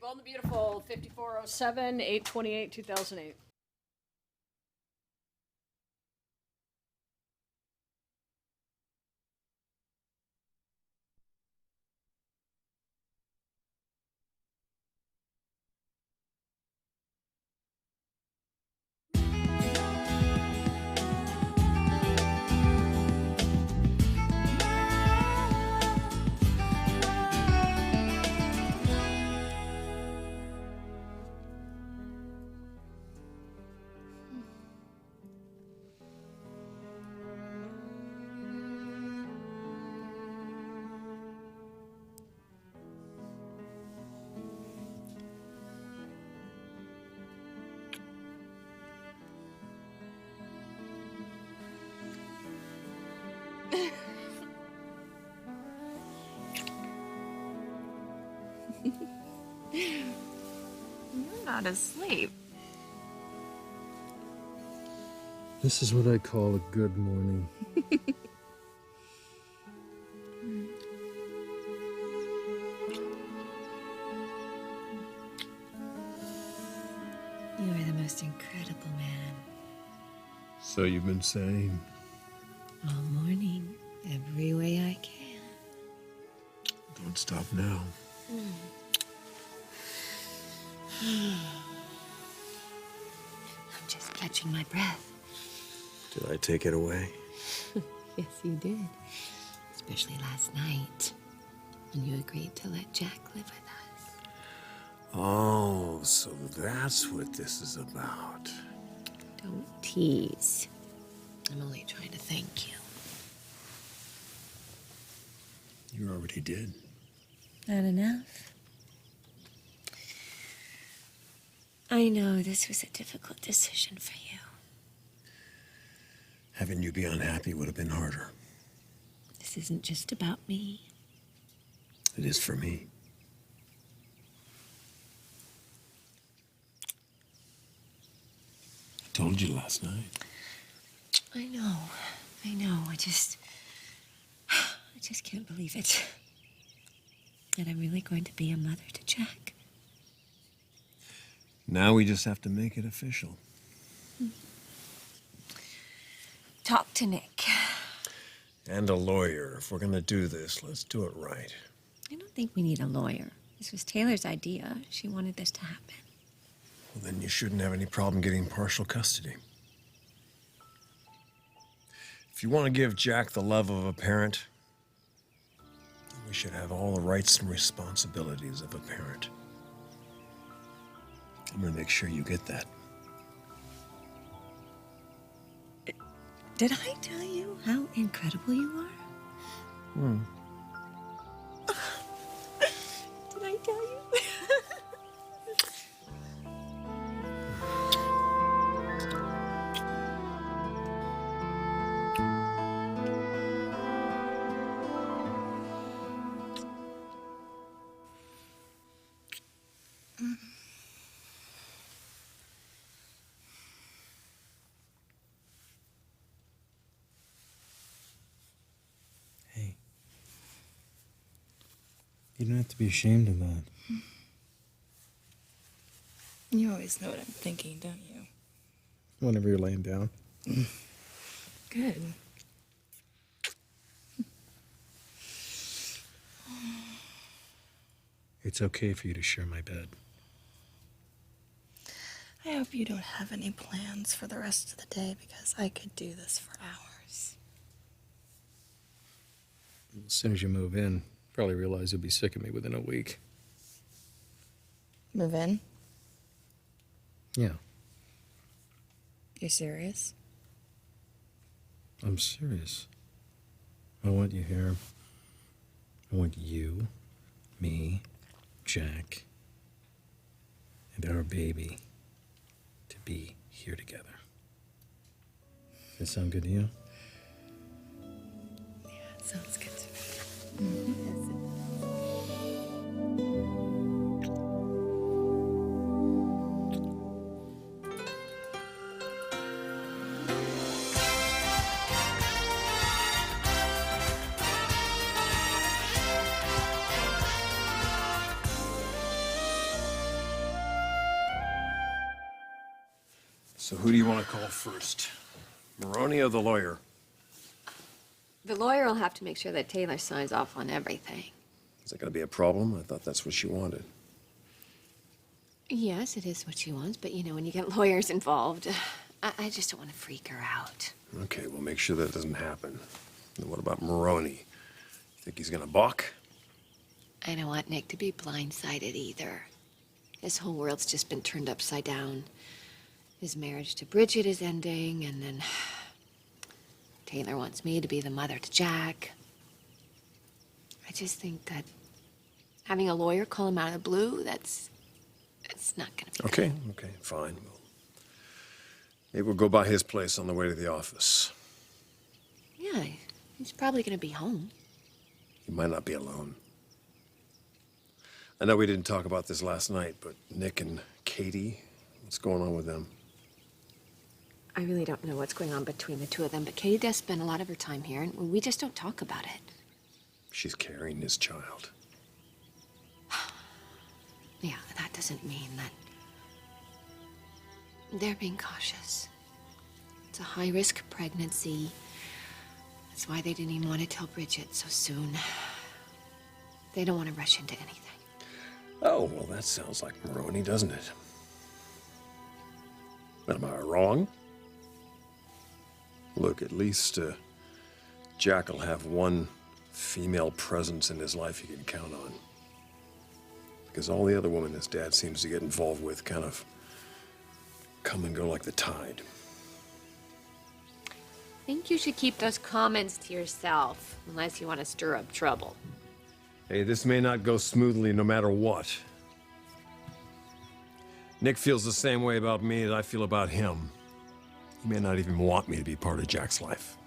Well and the Beautiful, 5407, 8/28/2008. You're not asleep. This is what I call a good morning. You are the most incredible man. So you've been saying? All morning, every way I can. Don't stop now. I'm just catching my breath. Did I take it away? Yes, you did. Especially last night, when you agreed to let Jack live with us. Oh, so that's what this is about. Don't tease. I'm only trying to thank you. You already did. Not enough. I know this was a difficult decision for you. Having you be unhappy would have been harder. This isn't just about me. It is for me. I told you last night. I know. I just can't believe it. That I'm really going to be a mother to Jack. Now we just have to make it official. Talk to Nick. And a lawyer. If we're gonna do this, let's do it right. I don't think we need a lawyer. This was Taylor's idea. She wanted this to happen. Well, then you shouldn't have any problem getting partial custody. If you want to give Jack the love of a parent, then we should have all the rights and responsibilities of a parent. I'm gonna make sure you get that. Did I tell you how incredible you are? Did I tell you? Hey. You don't have to be ashamed of that. You always know what I'm thinking, don't you? Whenever you're laying down. Good. It's okay for you to share my bed. I hope you don't have any plans for the rest of the day because I could do this for hours. As soon as you move in, probably realize you'll be sick of me within a week. Move in? Yeah, You're serious? I'm serious. I want you here. I want you, me, Jack, and our baby to be here together. Does that sound good to you? Yeah, it sounds good to me. So who do you want to call first? Maroney or the lawyer? The lawyer will have to make sure that Taylor signs off on everything. Is that going to be a problem? I thought that's what she wanted. Yes, it is what she wants, but you know, when you get lawyers involved, I just don't want to freak her out. Okay, we'll make sure that doesn't happen. And what about Maroney? You think he's going to balk? I don't want Nick to be blindsided either. His whole world's just been turned upside down. His marriage to Bridget is ending, and then Taylor wants me to be the mother to Jack. I just think that having a lawyer call him out of the blue, it's not gonna be Okay, okay, fine. Maybe we'll go by his place on the way to the office. good. Yeah, he's probably gonna be home. He might not be alone. I know we didn't talk about this last night, but Nick and Katie, what's going on with them? I really don't know what's going on between the two of them, but Katie does spend a lot of her time here, and we just don't talk about it. She's carrying his child. Yeah, that doesn't mean that they're being cautious. It's a high-risk pregnancy. That's why they didn't even want to tell Bridget so soon. They don't want to rush into anything. Oh, well, that sounds like Maroney, doesn't it? But am I wrong? Look, at least Jack will have one female presence in his life he can count on. Because all the other women his dad seems to get involved with kind of come and go like the tide. I think you should keep those comments to yourself, unless you want to stir up trouble. Hey, this may not go smoothly no matter what. Nick feels the same way about me as I feel about him. He may not even want me to be part of Jack's life.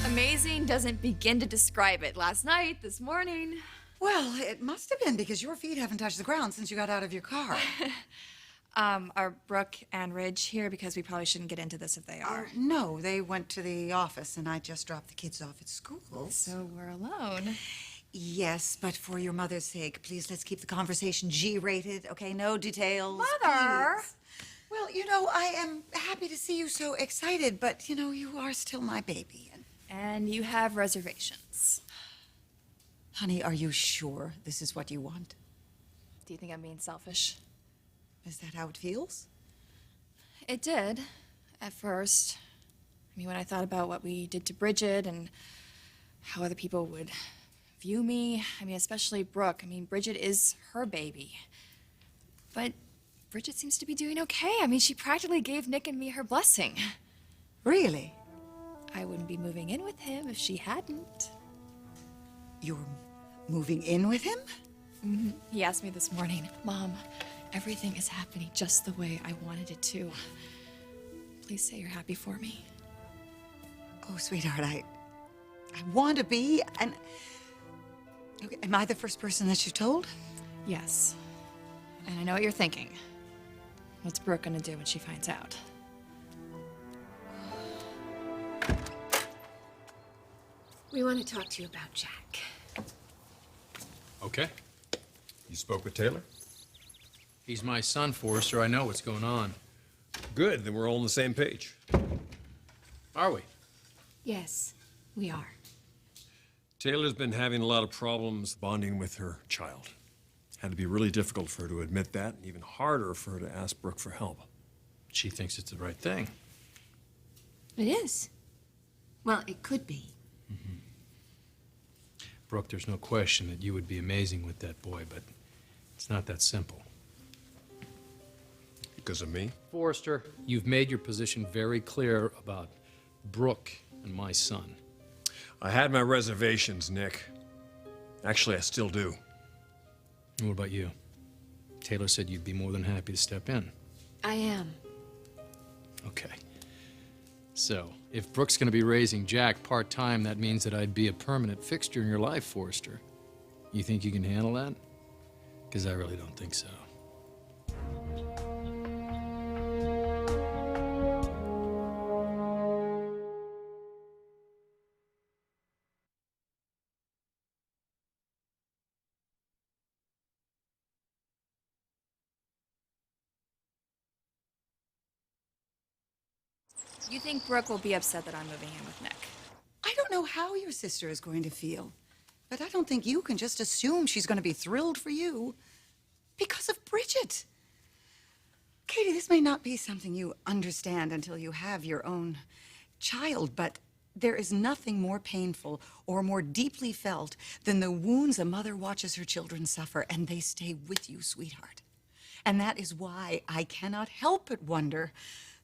Amazing doesn't begin to describe it. Last night, this morning. Well, it must have been because your feet haven't touched the ground since you got out of your car. Are Brooke and Ridge here? Because we probably shouldn't get into this if they are. No, they went to the office and I just dropped the kids off at school. So we're alone. Yes, but for your mother's sake, please let's keep the conversation G-rated, okay? No details. Mother! please. Well, you know, I am happy to see you so excited, but, you know, you are still my baby. And you have reservations. Honey, are you sure this is what you want? Do you think I'm being selfish? Is that how it feels? It did, at first. I mean, when I thought about what we did to Bridget and how other people would view me, I mean, especially Brooke. I mean, Bridget is her baby. But Bridget seems to be doing okay. I mean, she practically gave Nick and me her blessing. Really? I wouldn't be moving in with him if she hadn't. You're moving in with him? Mm-hmm. He asked me this morning, Mom, everything is happening just the way I wanted it to. Please say you're happy for me. Oh, sweetheart, I want to be, and... Okay, am I the first person that you've told? Yes. And I know what you're thinking. What's Brooke gonna do when she finds out? We want to talk to you about Jack. Okay. You spoke with Taylor? He's my son, Forrester. I know what's going on. Good, then we're all on the same page. Are we? Yes, we are. Taylor's been having a lot of problems bonding with her child. Had to be really difficult for her to admit that, and even harder for her to ask Brooke for help. She thinks it's the right thing. It is. Well, it could be. Brooke, there's no question that you would be amazing with that boy, but it's not that simple. Because of me? Forrester, you've made your position very clear about Brooke and my son. I had my reservations, Nick. Actually, I still do. And what about you? Taylor said you'd be more than happy to step in. I am. Okay. So, if Brooke's gonna be raising Jack part-time, that means that I'd be a permanent fixture in your life, Forrester. You think you can handle that? Because I really don't think so. You think Brooke will be upset that I'm moving in with Nick? I don't know how your sister is going to feel, but I don't think you can just assume she's going to be thrilled for you because of Bridget. Katie, this may not be something you understand until you have your own child, but there is nothing more painful or more deeply felt than the wounds a mother watches her children suffer, and they stay with you, sweetheart. And that is why I cannot help but wonder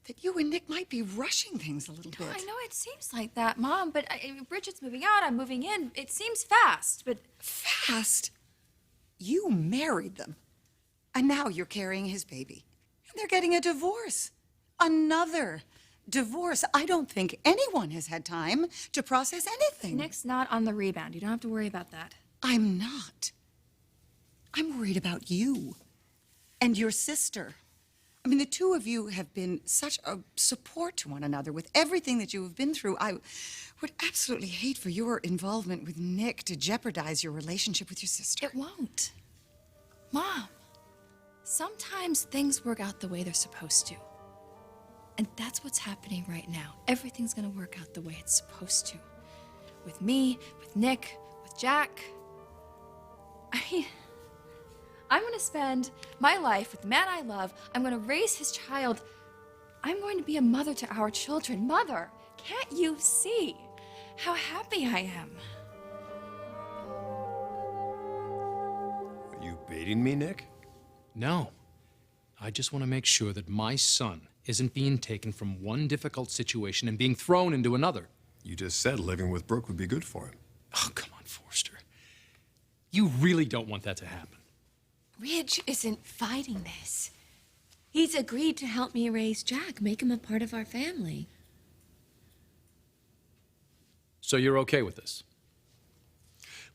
that you and Nick might be rushing things a little bit. I know it seems like that, Mom, but Bridget's moving out, I'm moving in. It seems fast, but... Fast? You married them. And now you're carrying his baby. And they're getting a divorce. Another divorce. I don't think anyone has had time to process anything. Nick's not on the rebound. You don't have to worry about that. I'm not. I'm worried about you and your sister. I mean, the two of you have been such a support to one another with everything that you have been through. I would absolutely hate for your involvement with Nick to jeopardize your relationship with your sister. It won't. Mom, sometimes things work out the way they're supposed to. And that's what's happening right now. Everything's gonna work out the way it's supposed to. With me, with Nick, with Jack. I mean, I'm gonna spend my life with the man I love. I'm gonna raise his child. I'm going to be a mother to our children. Mother, can't you see how happy I am? Are you baiting me, Nick? No. I just want to make sure that my son isn't being taken from one difficult situation and being thrown into another. You just said living with Brooke would be good for him. Oh, come on, Forrester. You really don't want that to happen. Ridge isn't fighting this. He's agreed to help me raise Jack, make him a part of our family. So you're okay with this?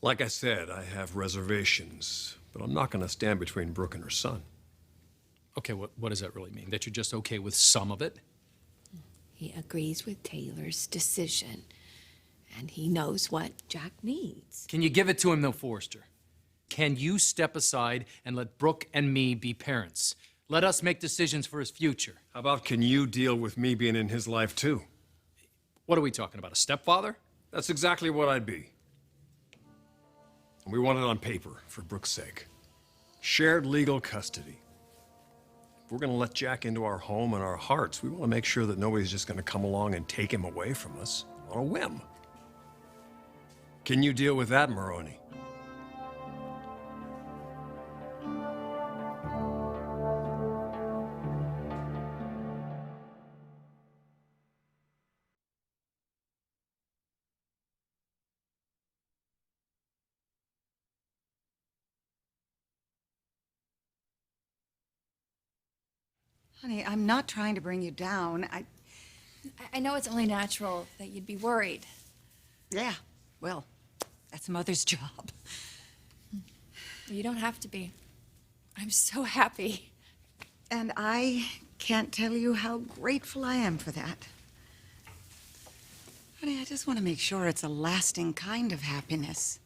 Like I said, I have reservations, but I'm not going to stand between Brooke and her son. Okay, what does that really mean? That you're just okay with some of it? He agrees with Taylor's decision, and he knows what Jack needs. Can you give it to him, though, Forrester? Can you step aside and let Brooke and me be parents? Let us make decisions for his future. How about can you deal with me being in his life, too? What are we talking about, a stepfather? That's exactly what I'd be. And we want it on paper, for Brooke's sake. Shared legal custody. If we're going to let Jack into our home and our hearts, we want to make sure that nobody's just going to come along and take him away from us on a whim. Can you deal with that, Maroney? Honey, I'm not trying to bring you down. I know it's only natural that you'd be worried. Yeah, well, that's a mother's job. You don't have to be. I'm so happy. And I can't tell you how grateful I am for that. Honey, I just want to make sure it's a lasting kind of happiness.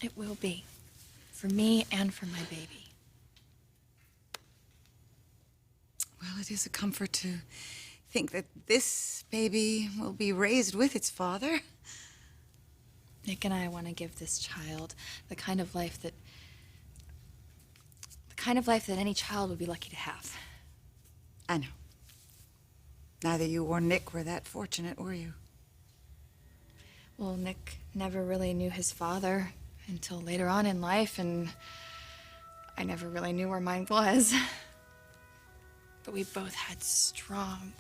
It will be. For me and for my baby. Well, it is a comfort to think that this baby will be raised with its father. Nick and I want to give this child the kind of life that any child would be lucky to have. I know. Neither you or Nick were that fortunate, were you? Well, Nick never really knew his father until later on in life, and I never really knew where mine was. but we both had strong,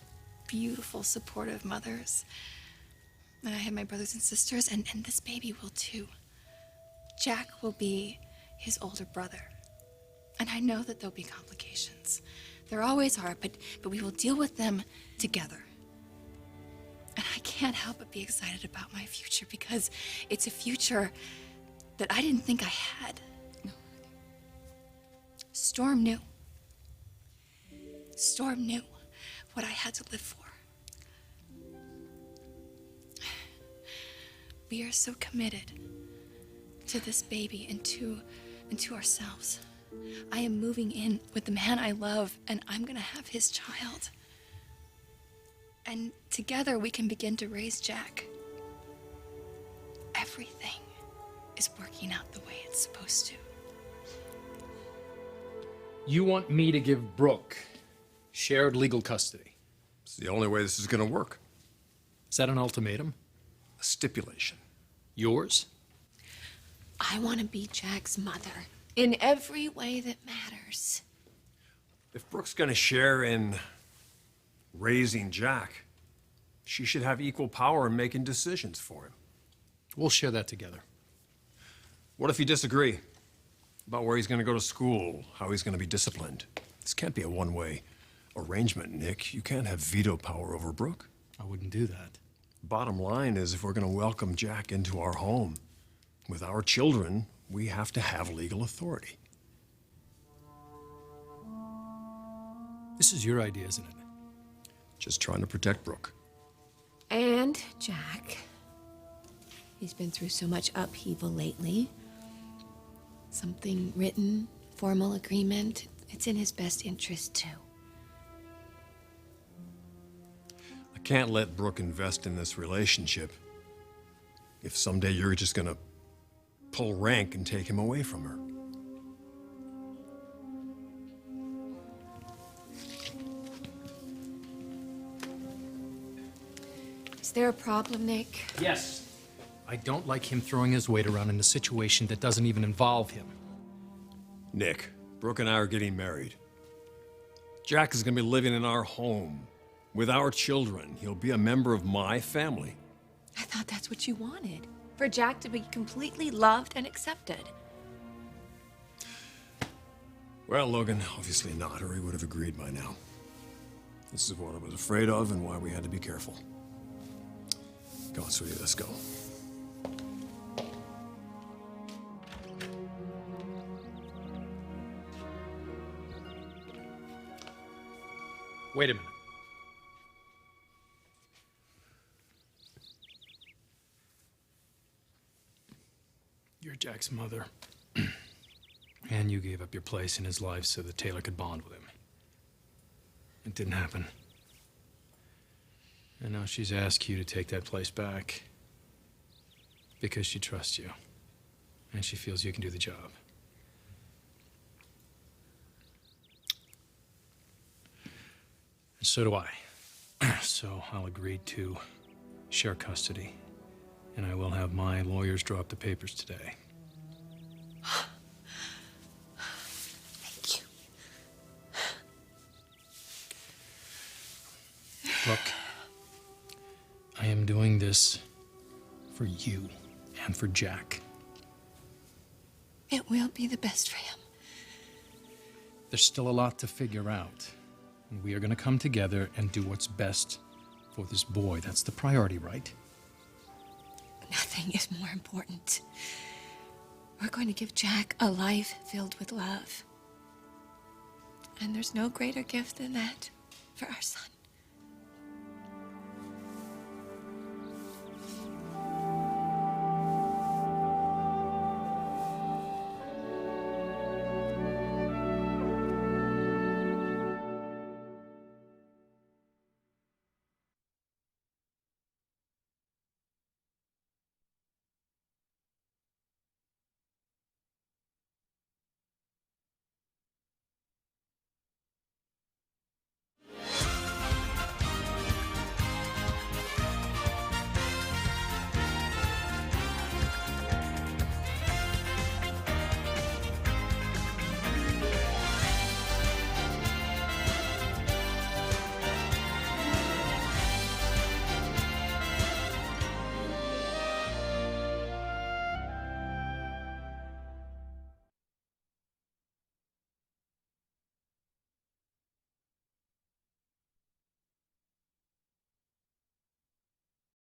beautiful, supportive mothers. And I had my brothers and sisters, and this baby will too. Jack will be his older brother. And I know that there'll be complications. There always are, but we will deal with them together. And I can't help but be excited about my future because it's a future that I didn't think I had. Storm knew. Storm knew what I had to live for. We are so committed to this baby and to ourselves. I am moving in with the man I love, and I'm gonna have his child. And together we can begin to raise Jack. Everything is working out the way it's supposed to. You want me to give Brooke shared legal custody? It's the only way this is going to work. Is that an ultimatum? A stipulation. Yours? I want to be Jack's mother in every way that matters. If Brooke's going to share in raising Jack, she should have equal power in making decisions for him. We'll share that together. What if you disagree about where he's going to go to school, how he's going to be disciplined? This can't be a one-way arrangement, Nick. You can't have veto power over Brooke. I wouldn't do that. Bottom line is, if we're going to welcome Jack into our home with our children, we have to have legal authority. This is your idea, isn't it? Just trying to protect Brooke. And Jack. He's been through so much upheaval lately. Something written, formal agreement. It's in his best interest, too. I can't let Brooke invest in this relationship if someday you're just gonna pull rank and take him away from her. Is there a problem, Nick? Yes. I don't like him throwing his weight around in a situation that doesn't even involve him. Nick, Brooke and I are getting married. Jack is gonna be living in our home with our children. He'll be a member of my family. I thought that's what you wanted. For Jack to be completely loved and accepted. Well, Logan, obviously not, or he would have agreed by now. This is what I was afraid of and why we had to be careful. Come on, sweetie, let's go. Wait a minute. You're Jack's mother. And you gave up your place in his life so that Taylor could bond with him. It didn't happen. And now she's asked you to take that place back because she trusts you and she feels you can do the job. And so do I. So I'll agree to share custody, and I will have my lawyers draw up the papers today. Thank you. Look, I am doing this for you and for Jack. It will be the best for him. There's still a lot to figure out. And we are going to come together and do what's best for this boy. That's the priority, right? Nothing is more important. We're going to give Jack a life filled with love. And there's no greater gift than that for our son.